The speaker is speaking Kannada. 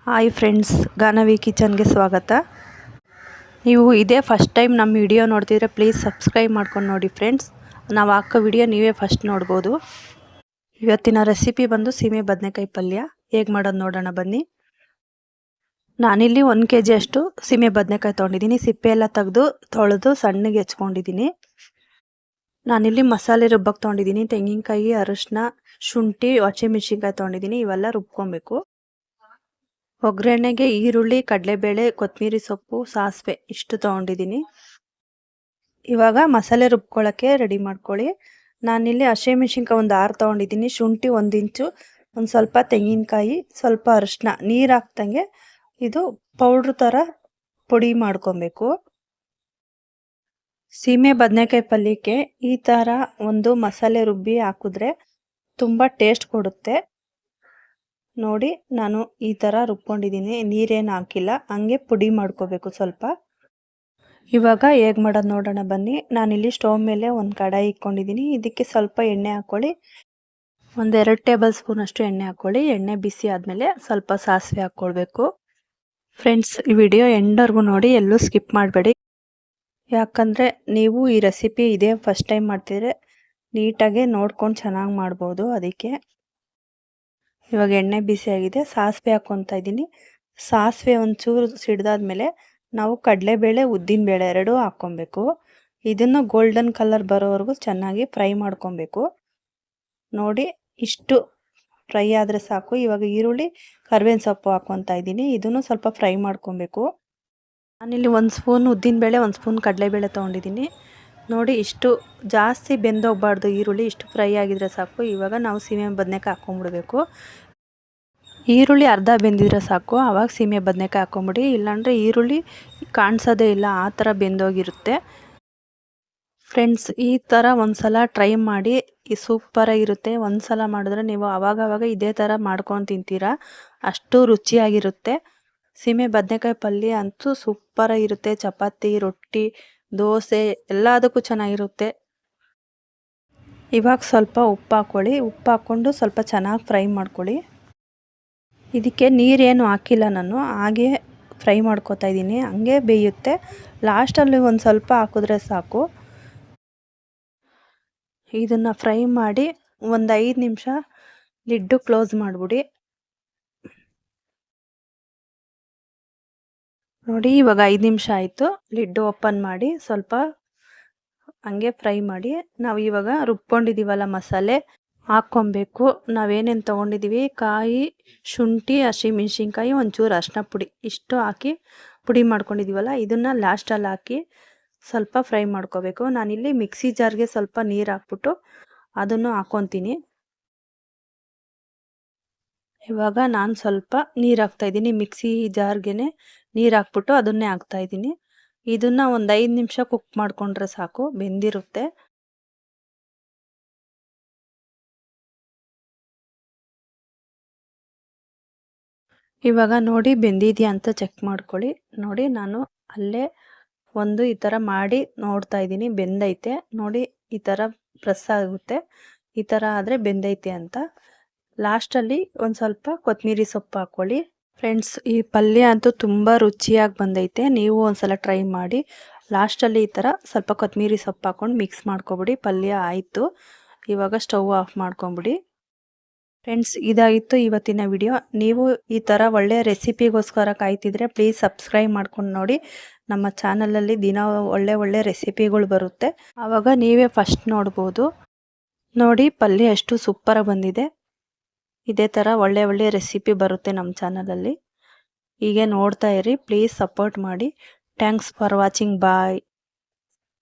ಹಾಯ್ ಫ್ರೆಂಡ್ಸ್, ಗಾನವಿ ಕಿಚನ್ಗೆ ಸ್ವಾಗತ. ನೀವು ಇದೇ ಫಸ್ಟ್ ಟೈಮ್ ನಮ್ಮ ವಿಡಿಯೋ ನೋಡ್ತಿದ್ರೆ ಪ್ಲೀಸ್ ಸಬ್ಸ್ಕ್ರೈಬ್ ಮಾಡ್ಕೊಂಡು ನೋಡಿ ಫ್ರೆಂಡ್ಸ್. ನಾವು ಹಾಕೋ ವಿಡಿಯೋ ನೀವೇ ಫಸ್ಟ್ ನೋಡ್ಬೋದು. ಇವತ್ತಿನ ರೆಸಿಪಿ ಬಂದು ಸೀಮೆ ಬದನೆಕಾಯಿ ಪಲ್ಯ. ಹೇಗೆ ಮಾಡೋದು ನೋಡೋಣ ಬನ್ನಿ. ನಾನಿಲ್ಲಿ 1 kg ಅಷ್ಟು ಸೀಮೆ ಬದನೆಕಾಯಿ ತೊಗೊಂಡಿದ್ದೀನಿ. ಸಿಪ್ಪೆ ಎಲ್ಲ ತೆಗೆದು ತೊಳೆದು ಸಣ್ಣಗೆ ಹೆಚ್ಕೊಂಡಿದ್ದೀನಿ. ನಾನಿಲ್ಲಿ ಮಸಾಲೆ ರುಬ್ಬಕ್ಕೆ ತೊಗೊಂಡಿದ್ದೀನಿ. ತೆಂಗಿನಕಾಯಿ, ಅರಿಶಿನ, ಶುಂಠಿ, ಹಸಿಮೆಣಸಿನ್ಕಾಯಿ ತೊಗೊಂಡಿದ್ದೀನಿ. ಇವೆಲ್ಲ ರುಬ್ಕೊಬೇಕು. ಒಗ್ಗರಣೆಗೆ ಈರುಳ್ಳಿ, ಕಡಲೆಬೇಳೆ, ಕೊತ್ತಂಬರಿ ಸೊಪ್ಪು, ಸಾಸಿವೆ ಇಷ್ಟು ತೊಗೊಂಡಿದ್ದೀನಿ. ಇವಾಗ ಮಸಾಲೆ ರುಬ್ಕೊಳ್ಳೋಕ್ಕೆ ರೆಡಿ ಮಾಡ್ಕೊಳ್ಳಿ. ನಾನಿಲ್ಲಿ ಹಸಿಮೆಣಸಿನ್ಕಾಯಿ ಒಂದು 6 ತೊಗೊಂಡಿದ್ದೀನಿ. ಶುಂಠಿ 1 ಇಂಚು, ಒಂದು ಸ್ವಲ್ಪ ತೆಂಗಿನಕಾಯಿ, ಸ್ವಲ್ಪ ಅರಿಶಿನ, ನೀರು ಹಾಕ್ದಂಗೆ ಇದು ಪೌಡ್ರ್ ಥರ ಪುಡಿ ಮಾಡ್ಕೊಬೇಕು. ಸೀಮೆ ಬದನೆಕಾಯಿ ಪಲ್ಯಕ್ಕೆ ಈ ಥರ ಒಂದು ಮಸಾಲೆ ರುಬ್ಬಿ ಹಾಕಿದ್ರೆ ತುಂಬ ಟೇಸ್ಟ್ ಕೊಡುತ್ತೆ. ನೋಡಿ, ನಾನು ಈ ಥರ ರುಬ್ಕೊಂಡಿದ್ದೀನಿ. ನೀರೇನು ಹಾಕಿಲ್ಲ, ಹಂಗೆ ಪುಡಿ ಮಾಡ್ಕೋಬೇಕು ಸ್ವಲ್ಪ. ಇವಾಗ ಹೇಗೆ ಮಾಡೋದು ನೋಡೋಣ ಬನ್ನಿ. ನಾನಿಲ್ಲಿ ಸ್ಟವ್ ಮೇಲೆ ಒಂದು ಕಡಾಯಿ ಇಟ್ಕೊಂಡಿದ್ದೀನಿ. ಇದಕ್ಕೆ ಸ್ವಲ್ಪ ಎಣ್ಣೆ ಹಾಕ್ಕೊಳ್ಳಿ. ಒಂದು 2 ಟೇಬಲ್ ಸ್ಪೂನ್ ಅಷ್ಟು ಎಣ್ಣೆ ಹಾಕ್ಕೊಳ್ಳಿ. ಎಣ್ಣೆ ಬಿಸಿ ಆದಮೇಲೆ ಸ್ವಲ್ಪ ಸಾಸಿವೆ ಹಾಕ್ಕೊಳ್ಬೇಕು. ಫ್ರೆಂಡ್ಸ್, ಈ ವಿಡಿಯೋ ಎಂಡ್ವರೆಗೂ ನೋಡಿ, ಎಲ್ಲೂ ಸ್ಕಿಪ್ ಮಾಡಬೇಡಿ. ಯಾಕಂದರೆ ನೀವು ಈ ರೆಸಿಪಿ ಇದೇ ಫಸ್ಟ್ ಟೈಮ್ ಮಾಡ್ತಿದ್ರೆ ನೀಟಾಗಿ ನೋಡ್ಕೊಂಡು ಚೆನ್ನಾಗಿ ಮಾಡ್ಬೋದು. ಅದಕ್ಕೆ ಇವಾಗ ಎಣ್ಣೆ ಬಿಸಿಯಾಗಿದೆ. ಸಾಸಿವೆ ಹಾಕ್ಕೊತಾ ಇದ್ದೀನಿ. ಸಾಸಿವೆ ಒಂಚೂರು ಸಿಡ್ದಾದ್ಮೇಲೆ ನಾವು ಕಡಲೆಬೇಳೆ, ಉದ್ದಿನಬೇಳೆ 2 ಹಾಕ್ಕೊಬೇಕು. ಇದನ್ನು ಗೋಲ್ಡನ್ ಕಲರ್ ಬರೋವರೆಗೂ ಚೆನ್ನಾಗಿ ಫ್ರೈ ಮಾಡ್ಕೊಬೇಕು. ನೋಡಿ, ಇಷ್ಟು ಫ್ರೈ ಆದರೆ ಸಾಕು. ಇವಾಗ ಈರುಳ್ಳಿ, ಕರಿಬೇವಿನ ಸೊಪ್ಪು ಹಾಕ್ಕೊತಾ ಇದ್ದೀನಿ. ಇದನ್ನು ಸ್ವಲ್ಪ ಫ್ರೈ ಮಾಡ್ಕೊಬೇಕು. ನಾನಿಲ್ಲಿ 1 ಸ್ಪೂನ್ ಉದ್ದಿನಬೇಳೆ, 1 ಸ್ಪೂನ್ ಕಡಲೆಬೇಳೆ ತೊಗೊಂಡಿದ್ದೀನಿ. ನೋಡಿ, ಇಷ್ಟು ಜಾಸ್ತಿ ಬೆಂದೋಗಬಾರ್ದು ಈರುಳ್ಳಿ, ಇಷ್ಟು ಫ್ರೈ ಆಗಿದ್ರೆ ಸಾಕು. ಇವಾಗ ನಾವು ಸೀಮೆ ಬದನೆಕಾಯಿ ಹಾಕ್ಕೊಂಬಿಡ್ಬೇಕು. ಈರುಳ್ಳಿ ಅರ್ಧ ಬೆಂದಿದ್ರೆ ಸಾಕು. ಆವಾಗ ಸೀಮೆ ಬದನೆಕಾಯಿ ಹಾಕ್ಕೊಂಬಿಡಿ. ಇಲ್ಲಾಂದರೆ ಈರುಳ್ಳಿ ಕಾಣಿಸೋದೇ ಇಲ್ಲ, ಆ ಥರ ಬೆಂದೋಗಿರುತ್ತೆ. ಫ್ರೆಂಡ್ಸ್, ಈ ಥರ ಒಂದು ಸಲ ಟ್ರೈ ಮಾಡಿ, ಈ ಸೂಪರಾಗಿರುತ್ತೆ. ಒಂದು ಸಲ ಮಾಡಿದ್ರೆ ನೀವು ಆವಾಗವಾಗ ಇದೇ ಥರ ಮಾಡ್ಕೊಂಡು ತಿಂತೀರಾ, ಅಷ್ಟು ರುಚಿಯಾಗಿರುತ್ತೆ. ಸೀಮೆ ಬದನೆಕಾಯಿ ಪಲ್ಯ ಅಂತೂ ಸೂಪರಾಗಿರುತ್ತೆ. ಚಪಾತಿ, ರೊಟ್ಟಿ, ದೋಸೆ ಎಲ್ಲದಕ್ಕೂ ಚೆನ್ನಾಗಿರುತ್ತೆ. ಇವಾಗ ಸ್ವಲ್ಪ ಉಪ್ಪು ಹಾಕ್ಕೊಳ್ಳಿ. ಉಪ್ಪು ಹಾಕ್ಕೊಂಡು ಸ್ವಲ್ಪ ಚೆನ್ನಾಗಿ ಫ್ರೈ ಮಾಡ್ಕೊಳ್ಳಿ. ಇದಕ್ಕೆ ನೀರೇನು ಹಾಕಿಲ್ಲ, ನಾನು ಹಾಗೆ ಫ್ರೈ ಮಾಡ್ಕೊತಾ ಇದ್ದೀನಿ. ಹಂಗೆ ಬೇಯುತ್ತೆ. ಲಾಸ್ಟಲ್ಲಿ ಒಂದು ಸ್ವಲ್ಪ ಹಾಕಿದ್ರೆ ಸಾಕು. ಇದನ್ನು ಫ್ರೈ ಮಾಡಿ ಒಂದು 5 ನಿಮಿಷ ಲಿಡ್ಡು ಕ್ಲೋಸ್ ಮಾಡಿಬಿಡಿ. ನೋಡಿ, ಇವಾಗ 5 ನಿಮಿಷ ಆಯಿತು. ಲಿಡ್ಡು ಓಪನ್ ಮಾಡಿ ಸ್ವಲ್ಪ ಹಂಗೆ ಫ್ರೈ ಮಾಡಿ. ನಾವು ಇವಾಗ ರುಬ್ಕೊಂಡಿದ್ದೀವಲ್ಲ ಮಸಾಲೆ ಹಾಕ್ಕೊಬೇಕು. ನಾವೇನೇನು ತೊಗೊಂಡಿದ್ದೀವಿ, ಕಾಯಿ, ಶುಂಠಿ, ಹಸಿಮೆಣಸಿನ್ಕಾಯಿ, ಒಂಚೂರು ಅರಿಶಿನ ಪುಡಿ ಇಷ್ಟು ಹಾಕಿ ಪುಡಿ ಮಾಡ್ಕೊಂಡಿದ್ದೀವಲ್ಲ, ಇದನ್ನು ಲಾಸ್ಟಲ್ಲಿ ಹಾಕಿ ಸ್ವಲ್ಪ ಫ್ರೈ ಮಾಡ್ಕೋಬೇಕು. ನಾನಿಲ್ಲಿ ಮಿಕ್ಸಿ ಜಾರ್ಗೆ ಸ್ವಲ್ಪ ನೀರು ಹಾಕ್ಬಿಟ್ಟು ಅದನ್ನು ಹಾಕ್ಕೊತೀನಿ. ಇವಾಗ ನಾನು ಸ್ವಲ್ಪ ನೀರು ಹಾಕ್ತಾಯಿದ್ದೀನಿ. ಮಿಕ್ಸಿ ಜಾರ್ಗೆ ನೀರು ಹಾಕ್ಬಿಟ್ಟು ಅದನ್ನೇ ಹಾಕ್ತಾಯಿದ್ದೀನಿ. ಇದನ್ನು ಒಂದು 5 ನಿಮಿಷ ಕುಕ್ ಮಾಡಿಕೊಂಡ್ರೆ ಸಾಕು, ಬೆಂದಿರುತ್ತೆ. ಇವಾಗ ನೋಡಿ, ಬೆಂದಿದೆಯಾ ಅಂತ ಚೆಕ್ ಮಾಡ್ಕೊಳ್ಳಿ. ನೋಡಿ, ನಾನು ಅಲ್ಲೇ ಒಂದು ಈ ಥರ ಮಾಡಿ ನೋಡ್ತಾ ಇದ್ದೀನಿ, ಬೆಂದೈತೆ. ನೋಡಿ, ಈ ಥರ ಪ್ರೆಸ್ ಆಗುತ್ತೆ. ಈ ಥರ ಆದರೆ ಬೆಂದೈತೆ ಅಂತ. ಲಾಸ್ಟಲ್ಲಿ ಒಂದು ಸ್ವಲ್ಪ ಕೊತ್ತಂಬರಿ ಸೊಪ್ಪು ಹಾಕ್ಕೊಳ್ಳಿ. ಫ್ರೆಂಡ್ಸ್, ಈ ಪಲ್ಯ ಅಂತೂ ತುಂಬ ರುಚಿಯಾಗಿ ಬಂದೈತೆ. ನೀವು ಒಂದ್ಸಲ ಟ್ರೈ ಮಾಡಿ. ಲಾಸ್ಟಲ್ಲಿ ಈ ಥರ ಸ್ವಲ್ಪ ಕೊತ್ತಂಬರಿ ಸೊಪ್ಪು ಹಾಕ್ಕೊಂಡು ಮಿಕ್ಸ್ ಮಾಡ್ಕೊಬಿಡಿ. ಪಲ್ಯ ಆಯಿತು. ಇವಾಗ ಸ್ಟವ್ ಆಫ್ ಮಾಡ್ಕೊಂಬಿಡಿ. ಫ್ರೆಂಡ್ಸ್, ಇದಾಗಿತ್ತು ಇವತ್ತಿನ ವಿಡಿಯೋ. ನೀವು ಈ ಥರ ಒಳ್ಳೆಯ ರೆಸಿಪಿಗೋಸ್ಕರ ಕಾಯ್ತಿದ್ರೆ ಪ್ಲೀಸ್ ಸಬ್ಸ್ಕ್ರೈಬ್ ಮಾಡ್ಕೊಂಡು ನೋಡಿ. ನಮ್ಮ ಚಾನಲಲ್ಲಿ ದಿನ ಒಳ್ಳೆ ರೆಸಿಪಿಗಳು ಬರುತ್ತೆ, ಆವಾಗ ನೀವೇ ಫಸ್ಟ್ ನೋಡ್ಬೋದು. ನೋಡಿ, ಪಲ್ಯ ಎಷ್ಟು ಸೂಪರಾಗಿ ಬಂದಿದೆ. ಇದೇ ಥರ ಒಳ್ಳೆ ರೆಸಿಪಿ ಬರುತ್ತೆ ನಮ್ಮ ಚಾನಲಲ್ಲಿ. ಹೀಗೆ ನೋಡ್ತಾ ಇರಿ. ಪ್ಲೀಸ್ ಸಪೋರ್ಟ್ ಮಾಡಿ. Thanks for watching. ಬಾಯ್.